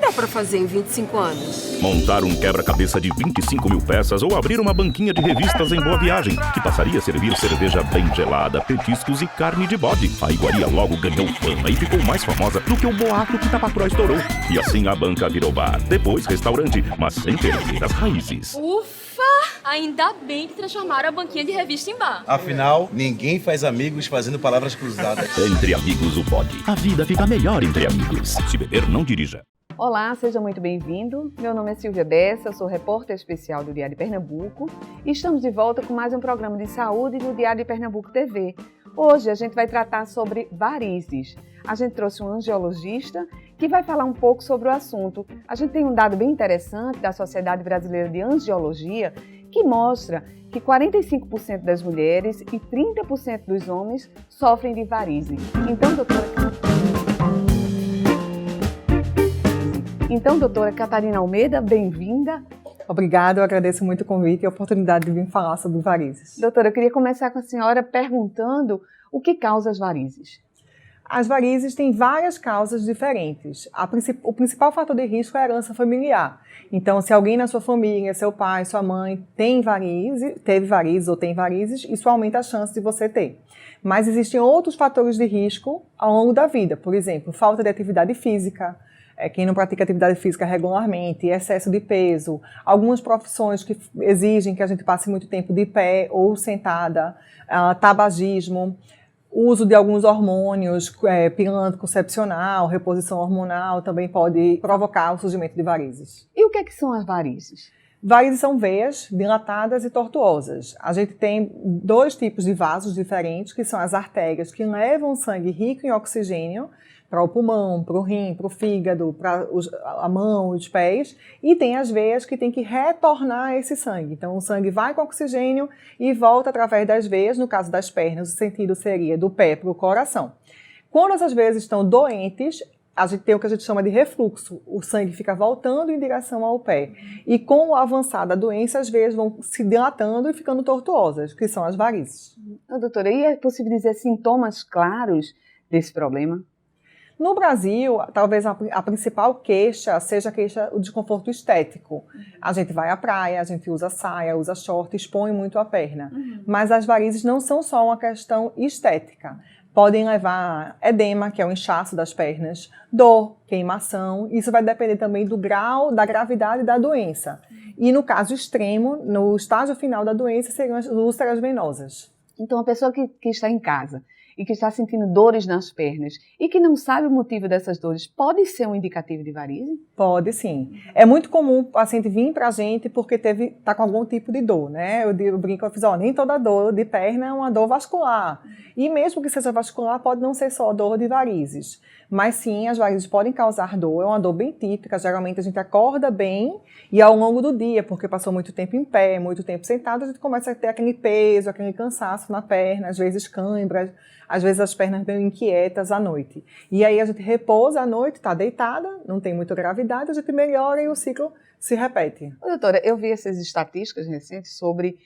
dá pra fazer em 25 anos? Montar um quebra-cabeça de 25 mil peças ou abrir uma banquinha de revistas em Boa Viagem, que passaria a servir cerveja bem gelada, petiscos e carne de bode. A iguaria logo ganhou fama e ficou mais famosa do que o boato que Tapacuró estourou. E assim a banca virou bar, depois restaurante, mas sem perder as raízes. Ufa! Ainda bem que transformaram a banquinha de revista em bar. Afinal, ninguém faz amigos fazendo palavras cruzadas. Entre amigos o bode. A vida fica melhor entre amigos. Se beber, não dirija. Olá, seja muito bem-vindo. Meu nome é Silvia Bessa, sou repórter especial do Diário de Pernambuco e estamos de volta com mais um programa de saúde do Diário de Pernambuco TV. Hoje a gente vai tratar sobre varizes. A gente trouxe um angiologista que vai falar um pouco sobre o assunto. A gente tem um dado bem interessante da Sociedade Brasileira de Angiologia que mostra que 45% das mulheres e 30% dos homens sofrem de varizes. Doutora Catarina Almeida, bem-vinda. Obrigada, eu agradeço muito o convite e a oportunidade de vir falar sobre varizes. Doutora, eu queria começar com a senhora perguntando o que causa as varizes. As varizes têm várias causas diferentes. O principal fator de risco é a herança familiar. Então, se alguém na sua família, seu pai, sua mãe, teve varizes ou tem varizes, isso aumenta a chance de você ter. Mas existem outros fatores de risco ao longo da vida. Por exemplo, falta de atividade física, quem não pratica atividade física regularmente, excesso de peso, algumas profissões que exigem que a gente passe muito tempo de pé ou sentada, tabagismo, uso de alguns hormônios, pílula anticoncepcional, reposição hormonal, também pode provocar o surgimento de varizes. E o que são as varizes? Varizes são veias dilatadas e tortuosas. A gente tem dois tipos de vasos diferentes, que são as artérias, que levam sangue rico em oxigênio para o pulmão, para o rim, para o fígado, para a mão, os pés, e tem as veias que tem que retornar esse sangue. Então, o sangue vai com oxigênio e volta através das veias, no caso das pernas, o sentido seria do pé para o coração. Quando essas veias estão doentes, a gente tem o que a gente chama de refluxo, o sangue fica voltando em direção ao pé. E com o avançar da doença, as veias vão se dilatando e ficando tortuosas, que são as varizes. Doutora, e é possível dizer sintomas claros desse problema? No Brasil, talvez a principal queixa seja a queixa do desconforto estético. A gente vai à praia, a gente usa saia, usa short, expõe muito a perna. Mas as varizes não são só uma questão estética. Podem levar a edema, que é o inchaço das pernas, dor, queimação. Isso vai depender também do grau, da gravidade da doença. E no caso extremo, no estágio final da doença, seriam as úlceras venosas. Então, a pessoa que está em casa e que está sentindo dores nas pernas e que não sabe o motivo dessas dores, pode ser um indicativo de varize? Pode, sim. É muito comum o paciente vir para a gente porque está com algum tipo de dor, né? Eu brinco, eu fiz, nem toda dor de perna é uma dor vascular. E mesmo que seja vascular, pode não ser só dor de varizes. Mas sim, as varizes podem causar dor, é uma dor bem típica, geralmente a gente acorda bem e ao longo do dia, porque passou muito tempo em pé, muito tempo sentado, a gente começa a ter aquele peso, aquele cansaço na perna, às vezes cãibra, às vezes as pernas bem inquietas à noite. E aí a gente repousa à noite, está deitada, não tem muita gravidade, a gente melhora e o ciclo se repete. Doutora, eu vi essas estatísticas recentes sobre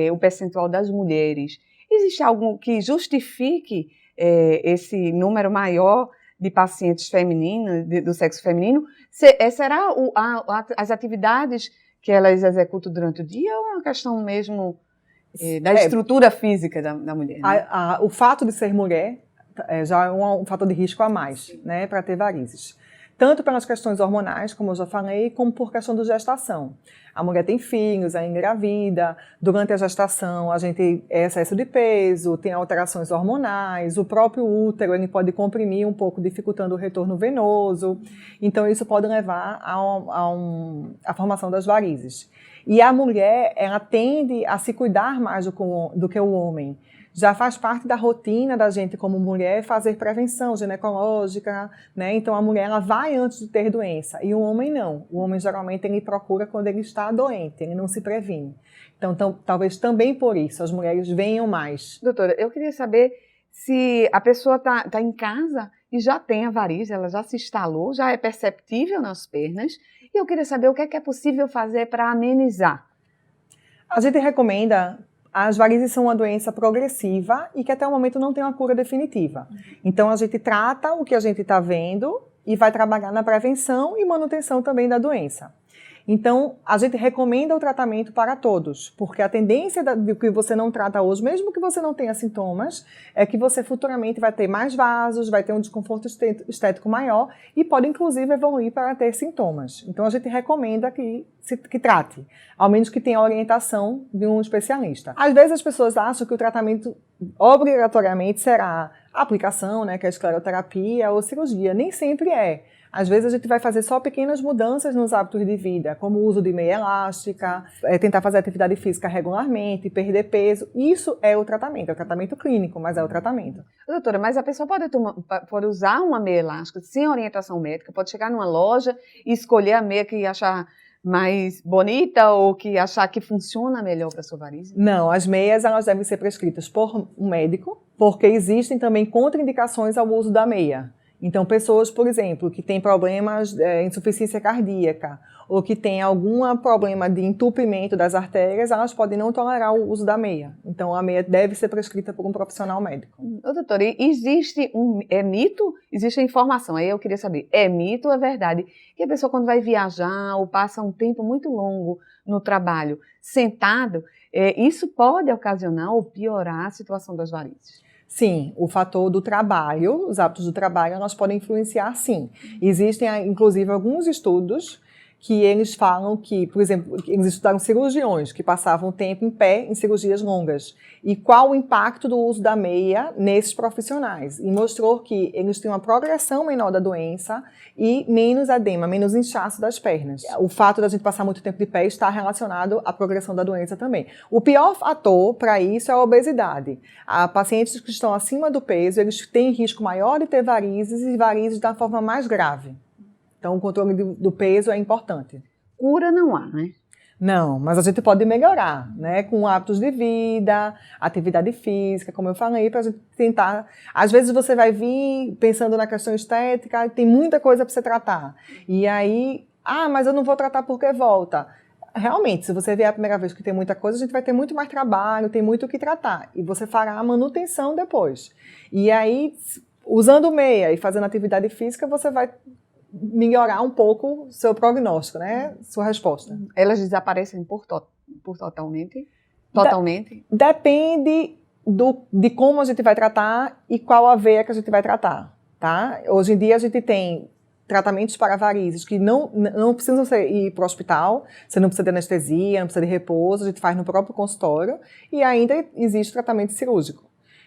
o percentual das mulheres. Existe algo que justifique esse número maior de pacientes femininos, do sexo feminino? Será as atividades que elas executam durante o dia ou é uma questão mesmo da estrutura física da mulher? Né? O fato de ser mulher já é um fator de risco a mais, né, para ter varizes. Tanto pelas questões hormonais, como eu já falei, como por questão de gestação. A mulher tem filhos, é engravida, durante a gestação a gente é excesso de peso, tem alterações hormonais, o próprio útero ele pode comprimir um pouco, dificultando o retorno venoso. Então isso pode levar à formação das varizes. E a mulher, ela tende a se cuidar mais do que o homem. Já faz parte da rotina da gente como mulher fazer prevenção ginecológica, né? Então a mulher ela vai antes de ter doença e o homem não. O homem geralmente ele procura quando ele está doente, ele não se previne. Então talvez também por isso as mulheres venham mais. Doutora, eu queria saber se a pessoa tá em casa e já tem a varize, ela já se instalou, já é perceptível nas pernas e eu queria saber o que é possível fazer para amenizar. A gente recomenda. As varizes são uma doença progressiva e que até o momento não tem uma cura definitiva. Então a gente trata o que a gente está vendo e vai trabalhar na prevenção e manutenção também da doença. Então, a gente recomenda o tratamento para todos, porque a tendência do que você não trata hoje, mesmo que você não tenha sintomas, é que você futuramente vai ter mais vasos, vai ter um desconforto estético maior e pode, inclusive, evoluir para ter sintomas. Então, a gente recomenda que trate, ao menos que tenha orientação de um especialista. Às vezes, as pessoas acham que o tratamento obrigatoriamente será a aplicação, né, que é a escleroterapia ou cirurgia. Nem sempre é. Às vezes a gente vai fazer só pequenas mudanças nos hábitos de vida, como o uso de meia elástica, tentar fazer atividade física regularmente, perder peso. Isso é o tratamento clínico, mas é o tratamento. Doutora, mas a pessoa pode usar uma meia elástica sem orientação médica, pode chegar numa loja e escolher a meia que achar mais bonita ou que achar que funciona melhor para a sua varize? Não, as meias elas devem ser prescritas por um médico, porque existem também contraindicações ao uso da meia. Então, pessoas, por exemplo, que têm problemas de insuficiência cardíaca ou que têm algum problema de entupimento das artérias, elas podem não tolerar o uso da meia. Então, a meia deve ser prescrita por um profissional médico. Doutora, existe mito? Existe informação, aí eu queria saber, é mito ou é verdade? Que a pessoa quando vai viajar ou passa um tempo muito longo no trabalho sentado, isso pode ocasionar ou piorar a situação das varizes? Sim, o fator do trabalho, os hábitos do trabalho, elas podem influenciar sim. Existem, inclusive, alguns estudos que eles falam que, por exemplo, eles estudaram cirurgiões que passavam tempo em pé em cirurgias longas. E qual o impacto do uso da meia nesses profissionais? E mostrou que eles têm uma progressão menor da doença e menos edema, menos inchaço das pernas. O fato da gente passar muito tempo de pé está relacionado à progressão da doença também. O pior fator para isso é a obesidade. Pacientes que estão acima do peso, eles têm risco maior de ter varizes e varizes da forma mais grave. Então, o controle do peso é importante. Cura não há, né? Não, mas a gente pode melhorar, né? Com hábitos de vida, atividade física, como eu falei, para a gente tentar. Às vezes você vai vir pensando na questão estética, tem muita coisa para você tratar. E aí, mas eu não vou tratar porque volta. Realmente, se você vier a primeira vez que tem muita coisa, a gente vai ter muito mais trabalho, tem muito o que tratar. E você fará a manutenção depois. E aí, usando meia e fazendo atividade física, você vai melhorar um pouco seu prognóstico, né? Sua resposta. Elas desaparecem por totalmente? Totalmente? Depende de como a gente vai tratar e qual a veia que a gente vai tratar, tá? Hoje em dia a gente tem tratamentos para varizes que não precisam ir para o hospital, você não precisa de anestesia, não precisa de repouso, a gente faz no próprio consultório e ainda existe tratamento cirúrgico.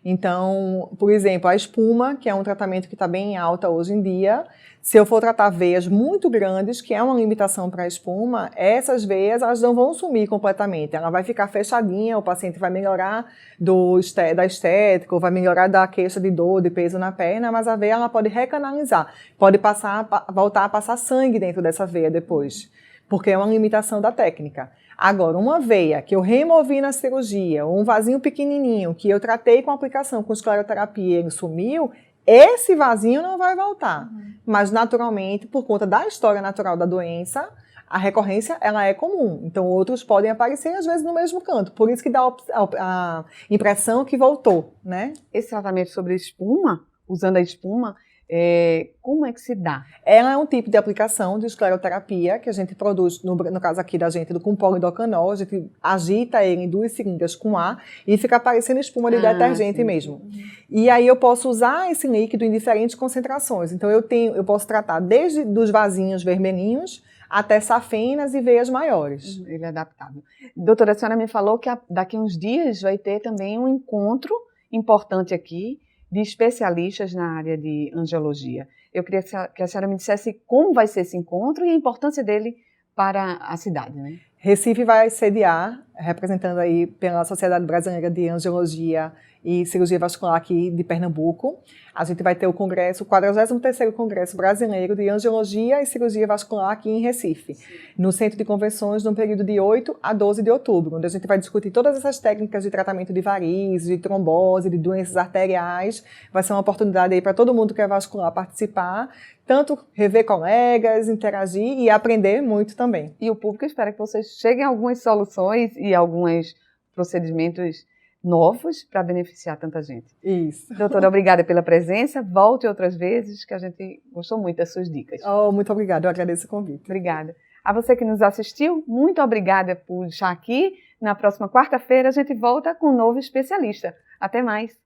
Então, por exemplo, a espuma, que é um tratamento que está bem em alta hoje em dia, se eu for tratar veias muito grandes, que é uma limitação para a espuma, essas veias elas não vão sumir completamente, ela vai ficar fechadinha, o paciente vai melhorar da estética, ou vai melhorar da queixa de dor, de peso na perna, mas a veia ela pode recanalizar, pode voltar a passar sangue dentro dessa veia depois, porque é uma limitação da técnica. Agora, uma veia que eu removi na cirurgia, ou um vasinho pequenininho que eu tratei com aplicação com escleroterapia e ele sumiu, esse vasinho não vai voltar. Mas, naturalmente, por conta da história natural da doença, a recorrência ela é comum. Então, outros podem aparecer, às vezes, no mesmo canto. Por isso que dá a impressão que voltou, né? Esse tratamento sobre espuma, usando a espuma, como é que se dá? Ela é um tipo de aplicação de escleroterapia que a gente produz, no caso aqui da gente, com polidocanol, a gente agita ele em 2 seringas com ar e fica parecendo espuma de detergente mesmo. E aí eu posso usar esse líquido em diferentes concentrações. Então eu posso tratar desde dos vasinhos vermelhinhos até safenas e veias maiores. Ele é adaptável. Doutora, a senhora me falou que daqui a uns dias vai ter também um encontro importante aqui de especialistas na área de angiologia. Eu queria que a senhora me dissesse como vai ser esse encontro e a importância dele para a cidade, né? Recife vai sediar, representando aí pela Sociedade Brasileira de Angiologia e Cirurgia Vascular aqui de Pernambuco. A gente vai ter o 43º Congresso Brasileiro de Angiologia e Cirurgia Vascular aqui em Recife, no Centro de Convenções, no período de 8 a 12 de outubro, onde a gente vai discutir todas essas técnicas de tratamento de varizes, de trombose, de doenças arteriais. Vai ser uma oportunidade aí para todo mundo que é vascular participar, tanto rever colegas, interagir e aprender muito também. E o público espera que vocês cheguem a algumas soluções e alguns procedimentos novos para beneficiar tanta gente. Isso. Doutora, obrigada pela presença. Volte outras vezes, que a gente gostou muito das suas dicas. Oh, muito obrigada, eu agradeço o convite. Obrigada. A você que nos assistiu, muito obrigada por estar aqui. Na próxima quarta-feira a gente volta com um novo especialista. Até mais.